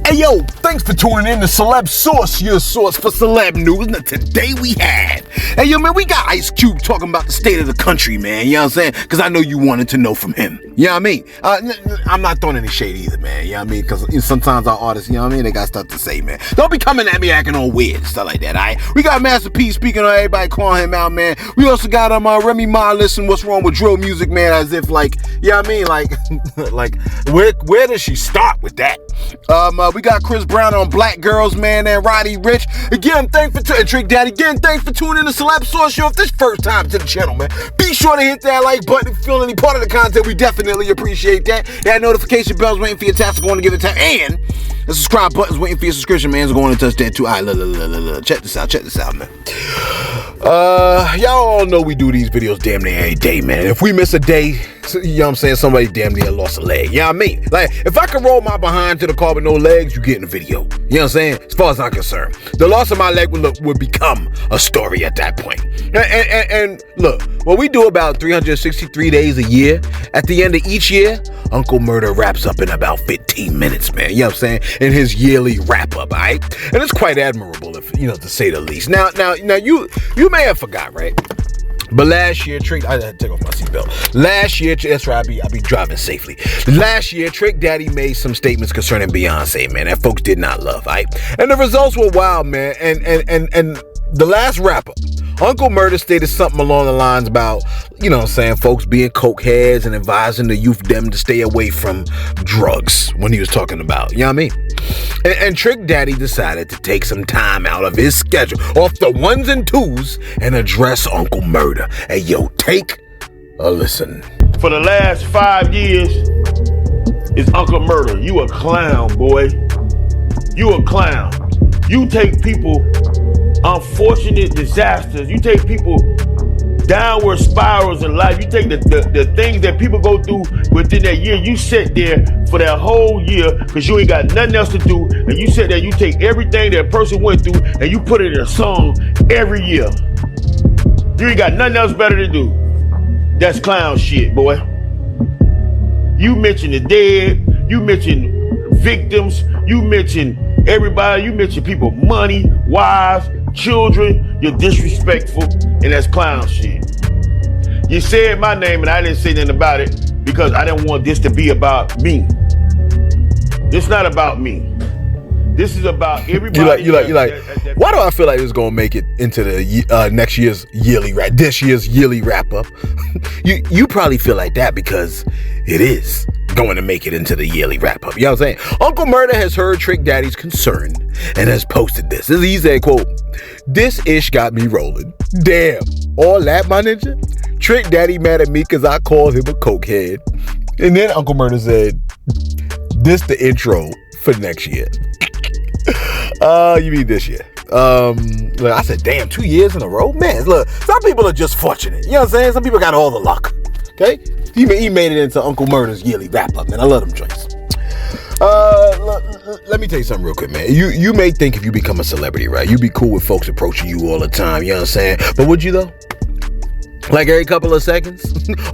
Hey yo, thanks for tuning in to Celeb Source, your source for celeb news. Now today we had, hey yo man, we got Ice Cube talking about the state of the country, man. You know what I'm saying? Because I know you wanted to know from him. You know what I mean? I'm not throwing any shade either, man. You know what I mean? Because sometimes our artists, you know what I mean, they got stuff to say, man. Don't be coming at me acting all weird and stuff like that, alright? We got Master P speaking on everybody calling him out, man. We also got Remy Ma listen what's wrong with drill music, man, as if like, you know what I mean? Like where does she start with that? We got Chris Brown on Black Girls, man, and Roddy Ricch. Again, thanks for Trick Daddy. Again, thanks for tuning in to Celeb Source Show. If this first time to the channel, man, be sure to hit that like button if you feel any part of the content. We definitely appreciate that. That notification bell's waiting for your task to go on to give it time. And the subscribe button's waiting for your subscription, man. It's going to touch that too. All right, look. Check this out, man. Y'all all know we do these videos damn near every day, man. If we miss a day, you know what I'm saying, somebody damn near lost a leg. You know what I mean? Like, if I can roll my behind to the car with no legs, you get in the video. You know what I'm saying? As far as I'm concerned, the loss of my leg would become a story at that point. And look, what we do about 363 days a year, at the end of each year, Uncle Murda wraps up in about 15 minutes, man. You know what I'm saying? In his yearly wrap up, all right? And it's quite admirable, if you know, to say the least. Now, you may have forgot, right? But last year, I had to take off my seatbelt. Last year, that's right, I be driving safely. Last year, Trick Daddy made some statements concerning Beyonce, man, that folks did not love, right? And the results were wild, man. And the last rapper, Uncle Murda, stated something along the lines about, you know what I'm saying, folks being coke heads and advising the youth them to stay away from drugs when he was talking about, you know what I mean? And Trick Daddy decided to take some time out of his schedule, off the ones and twos, and address Uncle Murda. Hey, yo, take a listen. For the last 5 years, it's Uncle Murda. You a clown, boy. You a clown. You take people unfortunate disasters. You take people downward spirals in life. You take the things that people go through within that year. You sit there for that whole year because you ain't got nothing else to do. And you sit there, you take everything that person went through and you put it in a song every year. You ain't got nothing else better to do. That's clown shit, boy. You mention the dead. You mention victims. You mention everybody. You mention people, money, wives, children. You're disrespectful, and that's clown shit. You said my name and I didn't say nothing about it because I didn't want this to be about me. This is not about me. This is about everybody. You like. Why do I feel like it's gonna make it into the next year's yearly this year's yearly wrap up? you probably feel like that because it is going to make it into the yearly wrap up. You know what I'm saying? Uncle Murda has heard Trick Daddy's concern and has posted this. He said, quote, "This ish got me rolling. Damn, all that, my ninja? Trick Daddy mad at me because I called him a cokehead." And then Uncle Murda said, "This the intro for next year." You mean this year? Look, I said, damn, 2 years in a row? Man, look, some people are just fortunate. You know what I'm saying? Some people got all the luck. Okay? He made it into Uncle Murda's yearly wrap up, man. I love them joints. Let me tell you something real quick, man. You may think if you become a celebrity, right, you'd be cool with folks approaching you all the time, you know what I'm saying? But would you though? Like every couple of seconds?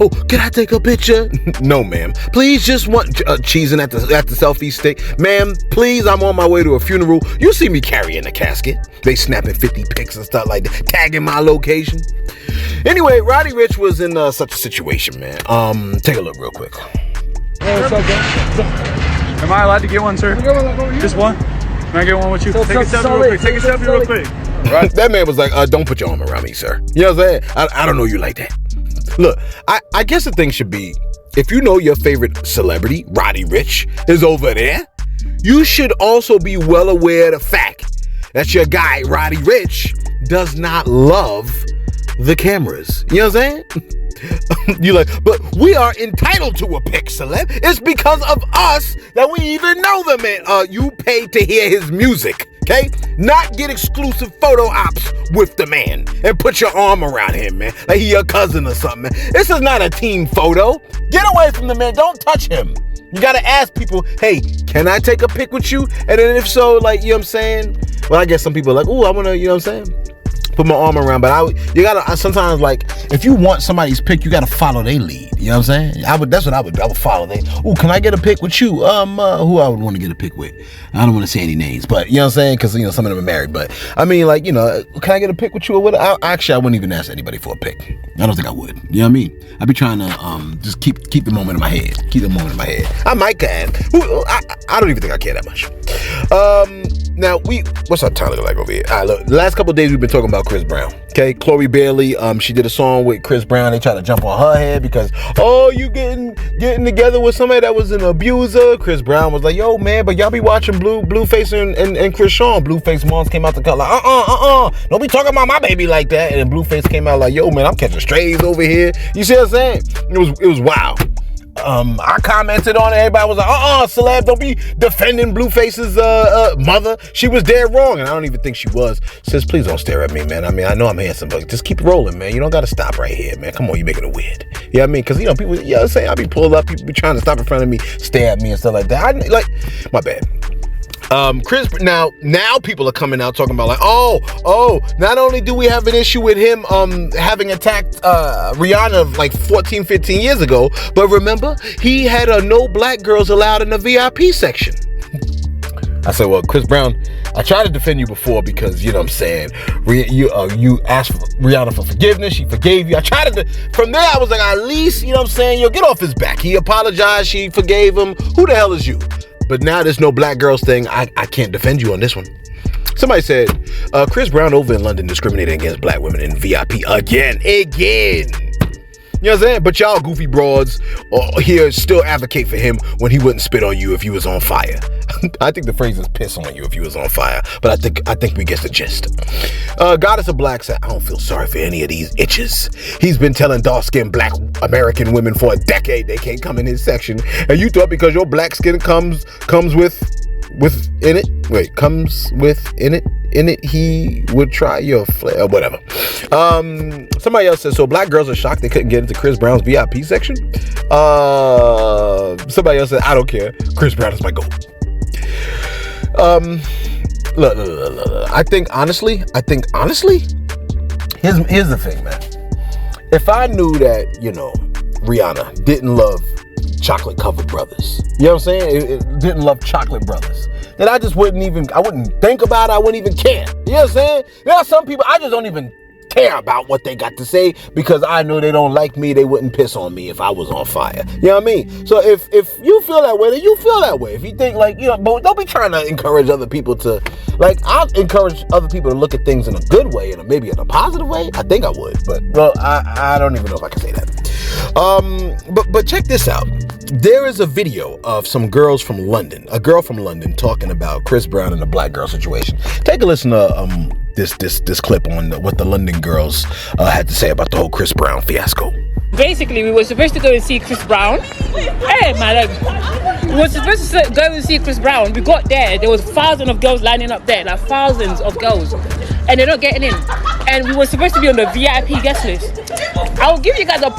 Oh, can I take a picture? No, ma'am. Please, just want cheesing at the selfie stick. Ma'am, please, I'm on my way to a funeral. You see me carrying a casket. They snapping 50 pics and stuff like that, tagging my location. Anyway, Roddy Ricch was in such a situation, man. Take a look real quick. Hey, what's up, man? Am I allowed to get one, sir? Just one? Can I get one with you? Take a selfie real quick. Take a selfie real quick. Right? That man was like, don't put your arm around me, sir. You know what I'm saying? I don't know you like that. Look, I guess the thing should be, if you know your favorite celebrity, Roddy Ricch, is over there, you should also be well aware of the fact that your guy, Roddy Ricch, does not love the cameras. You know what I'm saying? You like, but we are entitled to a pic, celeb. It's because of us that we even know the man. You paid to hear his music. Okay? Not get exclusive photo ops with the man and put your arm around him, man. Like he your cousin or something, man. This is not a team photo. Get away from the man. Don't touch him. You gotta ask people, hey, can I take a pic with you? And then if so, like, you know what I'm saying? Well, I guess some people are like, ooh, I wanna, you know what I'm saying? put my arm around. But you gotta sometimes, like, if you want somebody's pick, you gotta follow their lead. You know what I'm saying? That's what I would do. I would follow they. Oh, can I get a pick with you? Who I would want to get a pick with? I don't want to say any names, but you know what I'm saying? Because some of them are married. But I mean, like, can I get a pick with you or what? I wouldn't even ask anybody for a pick. I don't think I would. You know what I mean? I'd be trying to just keep the moment in my head. Keep the moment in my head. I might can. I don't even think I care that much. Now what's our time looking like over here? All right, look, the last couple of days we've been talking about Chris Brown. Okay, Chloe Bailey, she did a song with Chris Brown. They tried to jump on her head because, you getting together with somebody that was an abuser. Chris Brown was like, yo, man, but y'all be watching Blueface and Chris Sean. Blueface moms came out the cut like, don't be talking about my baby like that. And then Blueface came out like, yo, man, I'm catching strays over here. You see what I'm saying? It was wild. I commented on it. Everybody was like, Celeb, don't be defending Blueface's mother. She was dead wrong. And I don't even think she was. Sis, please don't stare at me, man. I mean, I know I'm handsome, but just keep rolling, man. You don't got to stop right here, man. Come on, you making it weird. You know what I mean? Because, people, you know what I'm saying? I be pulled up. People be trying to stop in front of me, stare at me and stuff like that. My bad. Chris, now people are coming out talking about like, not only do we have an issue with him having attacked Rihanna like 14, 15 years ago, but remember, he had no black girls allowed in the VIP section. I said, well, Chris Brown, I tried to defend you before because, you know what I'm saying, you asked Rihanna for forgiveness, she forgave you. I tried to, from there I was like, at least, you know what I'm saying, get off his back. He apologized, she forgave him. Who the hell is you? But now there's no black girls thing. I can't defend you on this one. Somebody said, Chris Brown over in London discriminated against black women in VIP again. You know what I'm saying? But y'all goofy broads here still advocate for him when he wouldn't spit on you if you was on fire. I think the phrase is piss on you if you was on fire. But I think we get the gist. Goddess of Black said, I don't feel sorry for any of these itches. He's been telling dark-skinned black American women for a decade they can't come in his section. And you thought because your black skin comes with in it, he would try your flair or whatever. Somebody else says, so black girls are shocked they couldn't get into Chris Brown's VIP section. Somebody else said, I don't care. Chris Brown is my GOAT. Look. I think honestly, here's the thing, man. If I knew that, Rihanna didn't love chocolate covered brothers, you know what I'm saying? It didn't love chocolate brothers, then I wouldn't think about it. I wouldn't even care. You know what I'm saying? There are some people I just don't even care about what they got to say because I know they don't like me. They wouldn't piss on me if I was on fire. You know what I mean? So if you feel that way, then you feel that way. If you think but don't be trying to encourage other people to, I'll encourage other people to look at things in a good way and maybe in a positive way. I think I would, but I don't even know if I can say that. But check this out. There is a video of some girls from London, a girl from London talking about Chris Brown and the black girl situation. Take a listen to this clip on what the London girls had to say about the whole Chris Brown fiasco. Basically, we were supposed to go and see Chris Brown. Hey, my leg. We were supposed to go and see Chris Brown. We got there was thousands of girls lining up there, like thousands of girls, and they're not getting in. And we were supposed to be on the VIP guest list. I'll give you guys a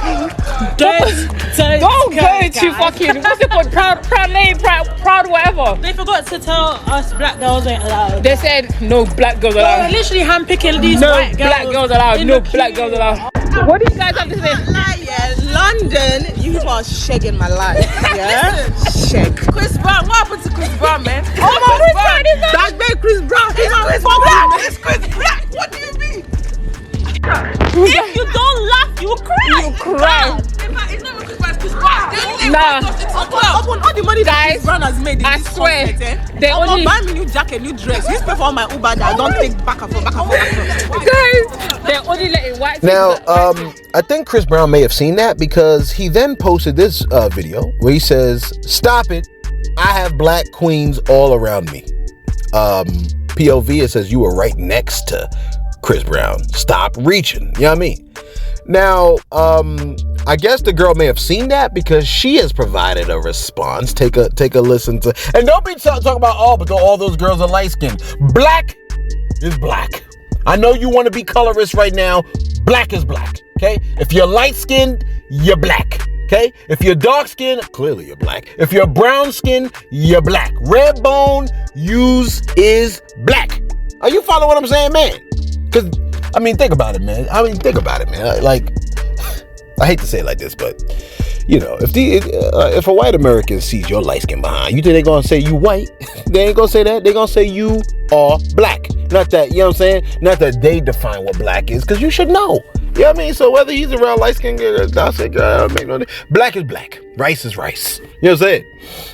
don't go to fucking what's it called? Proud whatever. They forgot to tell us black girls ain't allowed. They said no black girls allowed. They're literally handpicking these white girls. No black girls allowed. No black girls allowed. What do you guys have to say? London, you are shagging my life. Yeah? Shag. Chris Brown, what happened to Chris Brown, man? Oh my Chris Brown is that? That's big Chris Brown. It's Chris Black. What do you mean? If you don't laugh, you cry. You cry. It's not Chris Brown, it's Chris Brown. Nah. All the money that Chris Brown has made in I this swear, concert, they only buy me new jacket, new dress. You pay for all my Uber that I don't take back and forth. Guys, they're only letting white now, I think Chris Brown may have seen that because he then posted this video where he says, "Stop it! I have black queens all around me." POV, it says you were right next to Chris Brown. Stop reaching. You know what I mean? Now, I guess the girl may have seen that because she has provided a response. Take a listen to, and don't be talking about but all those girls are light skinned. Black is black. I know you want to be colorist right now. Black is black. Okay, if you're light skinned, you're black. Okay, if you're dark skinned, clearly you're black. If you're brown skinned, you're black. Red bone is black. Are you following what I'm saying, man? Because I mean, think about it, man. Like, I hate to say it like this, but you know, if a white American sees your light skin behind, you think they're gonna say you white? They ain't gonna say that. They're gonna say you are black. Not that, you know what I'm saying? Not that they define what black is, because you should know. You know what I mean? So whether he's around light skin or dark skin, black is black. Rice is rice. You know what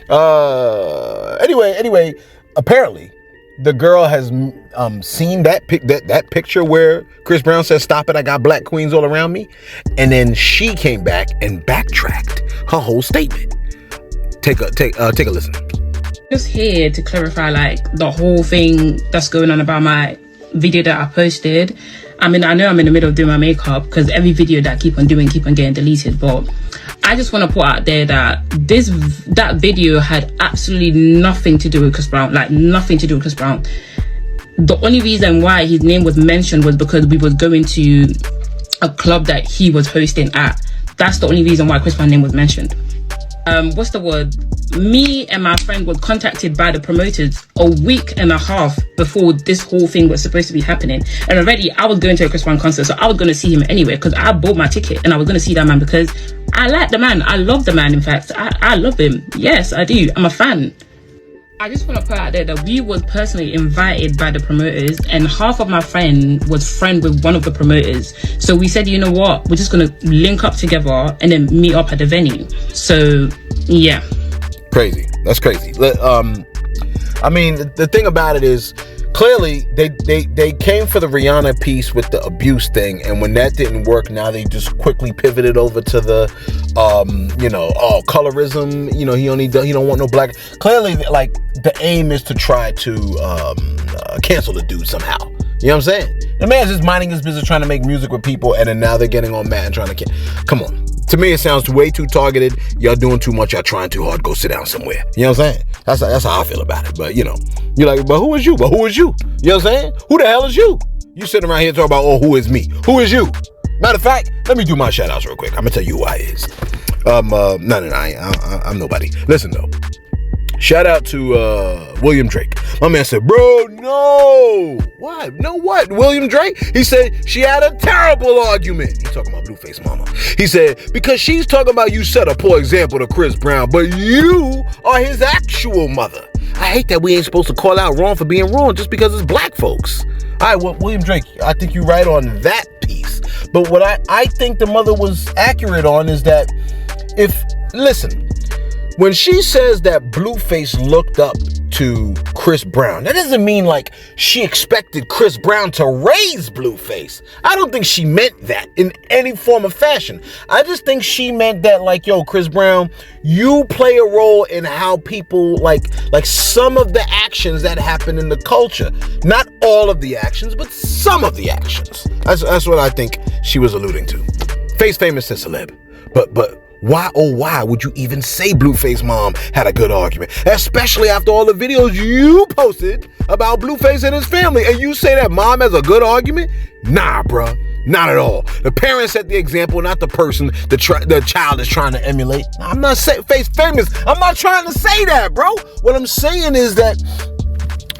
I'm saying? Anyway, apparently the girl has seen that picture where Chris Brown says, "Stop it, I got black queens all around me." And then she came back and backtracked her whole statement. Take a listen. Just here to clarify, like, the whole thing that's going on about my video that I posted. I mean, I know I'm in the middle of doing my makeup, because every video that I keep on getting deleted, but I just want to put out there that that video had absolutely nothing to do with Chris Brown. Like, nothing to do with Chris Brown. The only reason why his name was mentioned was because we was going to a club that he was hosting at. That's the only reason why Chris Brown's name was mentioned. What's the word? Me and my friend were contacted by the promoters a week and a half before this whole thing was supposed to be happening. And already I was going to a Chris Brown concert, so I was going to see him anyway, because I bought my ticket and I was going to see that man because I like the man. I love the man, in fact. I love him. Yes, I do. I'm a fan. I just want to put out there that we was personally invited by the promoters, and half of my friend was friend with one of the promoters. So we said, you know what, we're just going to link up together and then meet up at the venue. So, yeah. Crazy. That's crazy. I mean, the thing about it is, clearly they came for the Rihanna piece with the abuse thing, and when that didn't work, now they just quickly pivoted over to the colorism. You know, he don't want no black. Clearly, like, the aim is to try to cancel the dude somehow. You know what I'm saying? The man's just minding his business, trying to make music with people, and then now they're getting on mad and trying to come on. To me, it sounds way too targeted. Y'all doing too much. Y'all trying too hard. Go sit down somewhere. You know what I'm saying? That's how I feel about it. But, you know, you're like, but who is you? But who is you? You know what I'm saying? Who the hell is you? You sitting around here talking about, oh, who is me? Who is you? Matter of fact, let me do my shout outs real quick. I'm going to tell you who I is. I'm nobody. Listen, though. Shout out to William Drake. My man said, bro, no. What? No what? William Drake? He said she had a terrible argument. He's talking about Blueface Mama. He said, because she's talking about you set a poor example to Chris Brown, but you are his actual mother. I hate that we ain't supposed to call out wrong for being wrong just because it's black folks. All right, well, William Drake, I think you're right on that piece. But what I think the mother was accurate on is that listen, when she says that Blueface looked up to Chris Brown, that doesn't mean like she expected Chris Brown to raise Blueface. I don't think she meant that in any form of fashion. I just think she meant that, like, yo, Chris Brown, you play a role in how people like some of the actions that happen in the culture. Not all of the actions, but some of the actions. That's what I think she was alluding to. Face famous to celeb. But why would you even say Blueface mom had a good argument? Especially after all the videos you posted about Blueface and his family. And you say that mom has a good argument? Nah, bruh. Not at all. The parent set the example, not the person the child is trying to emulate. I'm not saying face famous. I'm not trying to say that, bro. What I'm saying is that,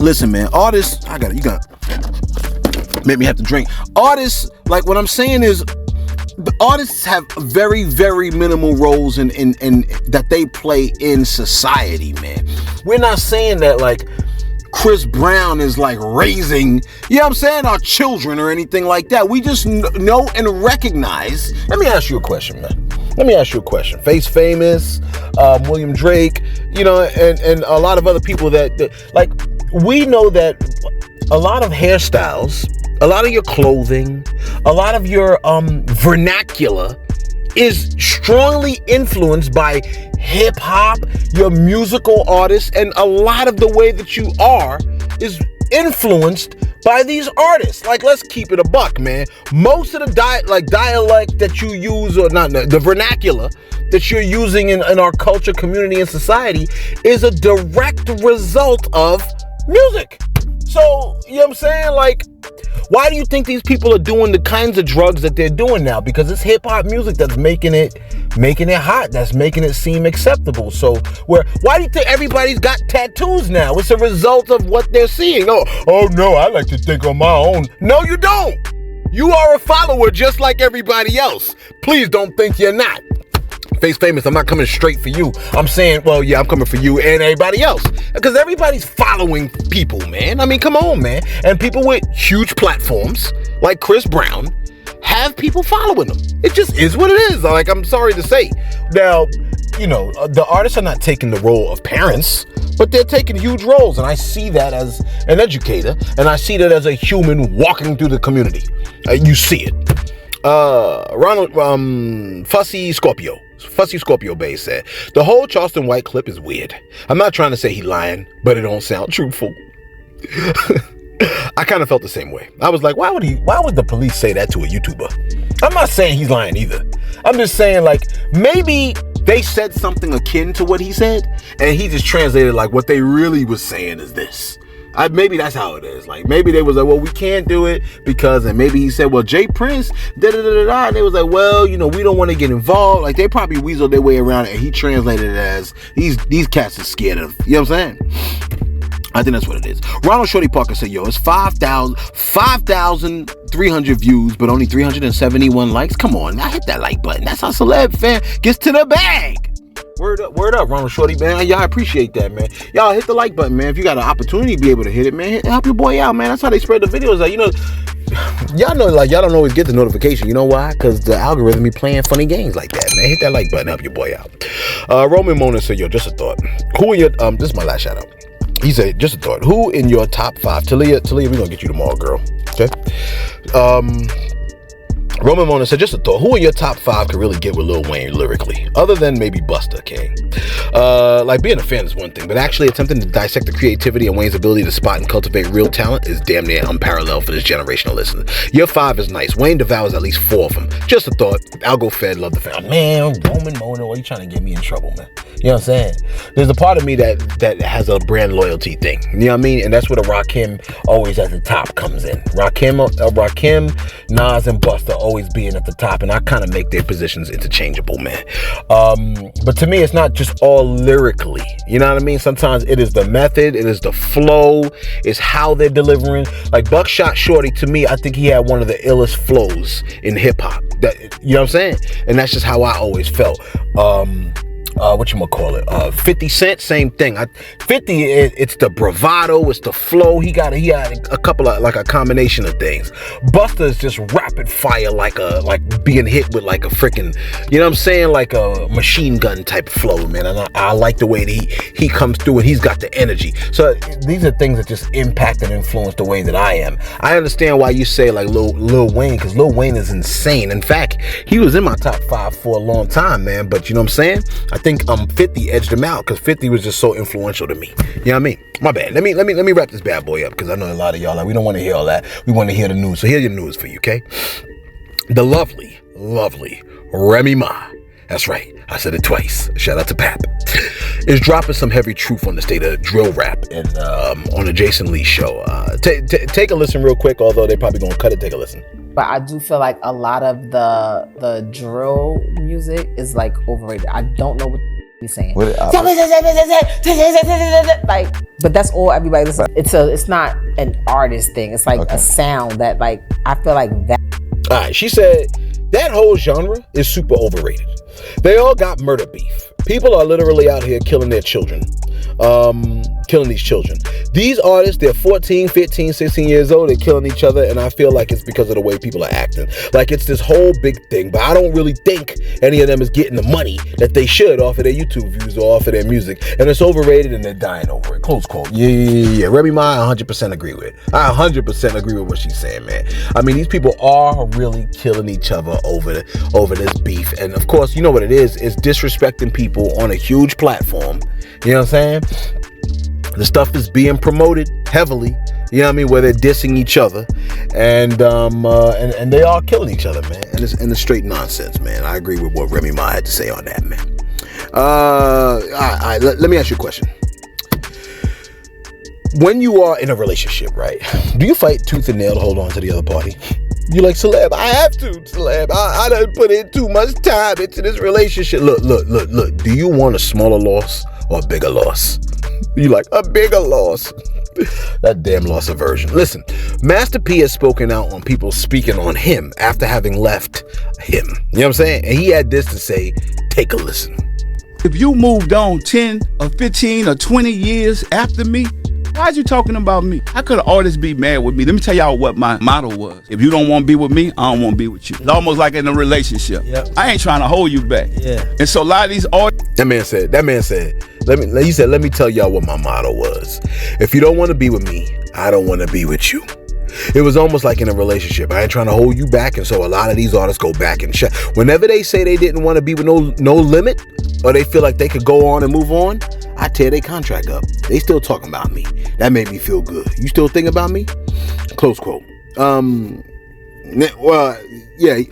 listen, man, artists, you got make me have to drink. Artists, like, what I'm saying is, the artists have very, very minimal roles in that they play in society, man. We're not saying that, like, Chris Brown is like raising, you know what I'm saying, our children or anything like that. We just know and recognize. Let me ask you a question, man. Let me ask you a question. Face famous, William Drake, you know, and a lot of other people that like, we know that a lot of hairstyles, a lot of your clothing, a lot of your vernacular is strongly influenced by hip hop, your musical artists, and a lot of the way that you are is influenced by these artists. Like, let's keep it a buck, man. Most of the dialect that you use, or not the vernacular that you're using in our culture, community, and society is a direct result of music. So, you know what I'm saying? Like, why do you think these people are doing the kinds of drugs that they're doing now? Because it's hip hop music that's making it hot, that's making it seem acceptable. So, why do you think everybody's got tattoos now? It's a result of what they're seeing. Oh no, I like to think on my own. No, you don't. You are a follower just like everybody else. Please don't think you're not. Face Famous, I'm not coming straight for you. I'm saying, well, yeah, I'm coming for you and everybody else. Because everybody's following people, man. I mean, come on, man. And people with huge platforms, like Chris Brown, have people following them. It just is what it is. Like, I'm sorry to say. Now, you know, the artists are not taking the role of parents, but they're taking huge roles. And I see that as an educator, and I see that as a human walking through the community. You see it. Fussy Scorpio Bay said, the whole Charleston White clip is weird. I'm not trying to say he lying, but it don't sound truthful. I kind of felt the same way. I was like, why would the police say that to a YouTuber? I'm not saying he's lying either. I'm just saying, like, maybe they said something akin to what he said, and he just translated like what they really was saying is this. Maybe that's how it is. Like, maybe they was like, well, we can't do it because, and maybe he said, well, Jay Prince, da-da-da-da-da, and they was like, well, you know, we don't want to get involved. Like, they probably weaseled their way around it, and he translated it as, these cats are scared of, you know what I'm saying? I think that's what it is. Ronald Shorty Parker said, yo, it's 5,300 views, but only 371 likes. Come on, now hit that like button. That's how Celeb fan gets to the bag. Word up, Ronald Shorty, man. Y'all appreciate that, man. Y'all hit the like button, man. If you got an opportunity to be able to hit it, man, help your boy out, man. That's how they spread the videos. Like, you know, y'all know, like, y'all don't always get the notification. You know why? Because the algorithm be playing funny games like that, man. Hit that like button, help your boy out. Roman Mona said, yo, just a thought. Who are your, this is my last shout out. He said, just a thought. Who in your top 5? Talia, we're going to get you tomorrow, girl. Okay? Roman Mona said, just a thought. Who in your top 5 could really get with Lil Wayne lyrically? Other than maybe Busta, okay? Like, being a fan is one thing, but actually attempting to dissect the creativity and Wayne's ability to spot and cultivate real talent is damn near unparalleled for this generation of listeners. Your 5 is nice. Wayne devours at least 4 of them. Just a thought. Algo Fed, love the fan. Man, Roman Mona, why are you trying to get me in trouble, man? You know what I'm saying? There's a part of me that has a brand loyalty thing. You know what I mean? And that's where the Rakim always at the top comes in. Rakim, Nas, and Busta always being at the top, and I kind of make their positions interchangeable, man. But to me, it's not just all lyrically. You know what I mean? Sometimes it is the method, it is the flow, it's how they're delivering. Like Buckshot Shorty, to me, I think he had one of the illest flows in hip hop. That, you know what I'm saying? And that's just how I always felt. 50 Cent, same thing. 50, it's the bravado, it's the flow. He had a couple of, like, a combination of things. Busta is just rapid fire, like being hit with like a freaking, you know what I'm saying, like a machine gun type of flow, man. And I like the way that he comes through, and he's got the energy. So these are things that just impact and influence the way that I am. I understand why you say like Lil Wayne, because Lil Wayne is insane. In fact, he was in my top 5 for a long time, man. But you know what I'm saying? I think 50 edged him out because 50 was just so influential to me. You know what I mean? My bad. Let me wrap this bad boy up, because I know a lot of y'all, like, we don't want to hear all that. We want to hear the news. So here's your news for you, okay? The lovely Remy Ma. That's right. I said it twice. Shout out to Pap. Is dropping some heavy truth on the state of drill rap and on the Jason Lee show. Take a listen real quick, although they're probably going to cut it. Take a listen. But I do feel like a lot of the drill music is like overrated. I don't know what he's saying. Like, but that's all everybody listens. It's not an artist thing. It's like a sound that, like, I feel like that. All right, she said that whole genre is super overrated. They all got murder beef. People are literally out here killing their children. Killing these children. These artists, they're 14, 15, 16 years old. They're killing each other, and I feel like it's because of the way people are acting. Like, it's this whole big thing, but I don't really think any of them is getting the money that they should off of their YouTube views or off of their music, and it's overrated, and they're dying over it. Close quote. Yeah. Remy Ma, I 100% agree with. I 100% agree with what she's saying, man. I mean, these people are really killing each other over this beef, and of course, you know what it is. It's disrespecting people on a huge platform. You know what I'm saying? The stuff is being promoted heavily, you know what I mean, where they're dissing each other, and they are killing each other, man. And it's straight nonsense, man. I agree with what Remy Ma had to say on that, man. Let me ask you a question. When you are in a relationship, right, do you fight tooth and nail to hold on to the other party? You like, Celeb, I have to, Celeb. I done put in too much time into this relationship. Look. Do you want a smaller loss or a bigger loss? You like a bigger loss? That damn loss aversion. Listen, Master P has spoken out on people speaking on him after having left him. You know what I'm saying? And he had this to say, take a listen. If you moved on 10 or 15 or 20 years after me, why is you talking about me? How could an artist be mad with me? Let me tell y'all what my motto was. If you don't want to be with me, I don't want to be with you. It's almost like in a relationship. Yep. I ain't trying to hold you back. Yeah. And so a lot of these artists... That man said, let me tell y'all what my motto was. If you don't want to be with me, I don't want to be with you. It was almost like in a relationship. I ain't trying to hold you back, and so a lot of these artists go back and check. Whenever they say they didn't want to be with no limit, or they feel like they could go on and move on, I tear their contract up. They still talking about me. That made me feel good. You still think about me? Close quote. Well, yeah.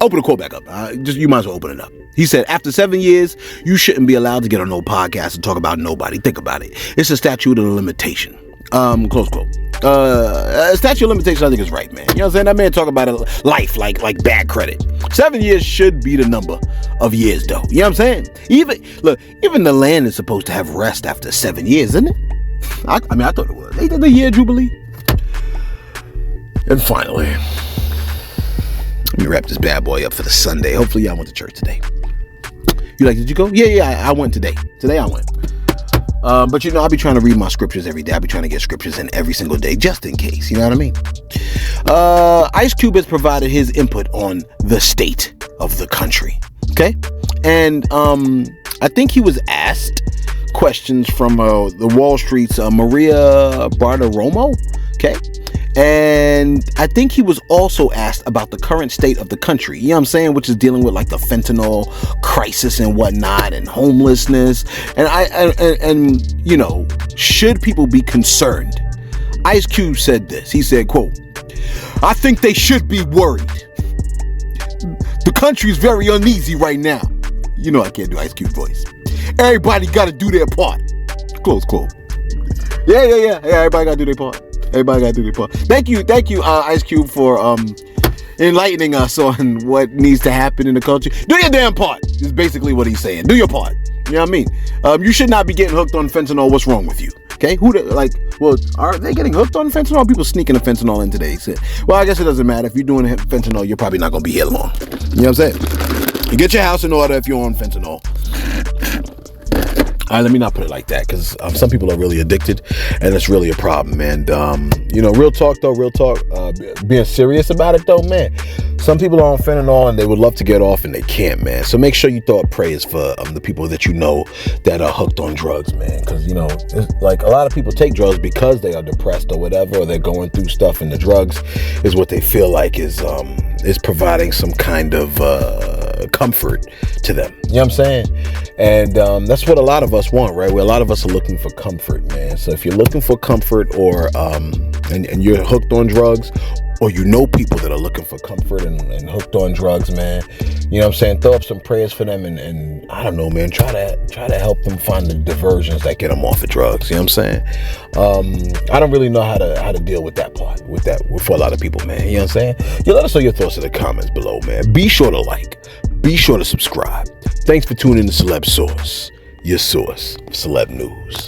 Open the quote back up. You might as well open it up. He said, after 7 years, you shouldn't be allowed to get on no podcast and talk about nobody. Think about it. It's a statute of limitation. Close quote. Statute of limitation, I think is right, man. You know what I'm saying? That man talk about life like bad credit. 7 years should be the number of years, though. You know what I'm saying? Even the land is supposed to have rest after 7 years, isn't it? I thought it was. They did the year jubilee. And finally, let me wrap this bad boy up for the Sunday. Hopefully y'all went to church today. You like, did you go? Yeah, I went today. Today I went. But you know, I'll be trying to read my scriptures every day. I'll be trying to get scriptures in every single day, just in case. You know what I mean? Ice Cube has provided his input on the state of the country. Okay? And I think he was asked questions from the Wall Street's Maria Bartiromo. Okay? And I think he was also asked about the current state of the country, you know what I'm saying, which is dealing with like the fentanyl crisis and whatnot and homelessness. And you know, should people be concerned? Ice Cube said this. He said, quote, I think they should be worried. The country is very uneasy right now. You know I can't do Ice Cube voice. Everybody got to do their part. Close quote. Yeah. Everybody got to do their part. Everybody got to do their part. Thank you, Ice Cube, for enlightening us on what needs to happen in the culture. Do your damn part, is basically what he's saying. Do your part. You know what I mean? You should not be getting hooked on fentanyl. What's wrong with you? Okay? Are they getting hooked on fentanyl? Or people sneaking the fentanyl in today? Well, I guess it doesn't matter. If you're doing fentanyl, you're probably not going to be here long. You know what I'm saying? You get your house in order if you're on fentanyl. All right, let me not put it like that, because some people are really addicted, and it's really a problem. And, you know, real talk, being serious about it, though, man, some people are on fentanyl, and they would love to get off, and they can't, man. So make sure you throw up prayers for the people that you know that are hooked on drugs, man, because, you know, it's like a lot of people take drugs because they are depressed or whatever, or they're going through stuff, and the drugs is what they feel like is providing some kind of comfort to them. You know what I'm saying? And that's what a lot of us want, right? Where a lot of us are looking for comfort, man. So if you're looking for comfort, or and you're hooked on drugs, or you know people that are looking for comfort and hooked on drugs, man, you know what I'm saying? Throw up some prayers for them, and I don't know, man, try to help them find the diversions that get them off of drugs. You know what I'm saying? I don't really know how to deal with that part, for a lot of people, man. You know what I'm saying? You let us know your thoughts in the comments below, man. Be sure to like, be sure to subscribe. Thanks for tuning in to Celeb Source, your source for celeb news.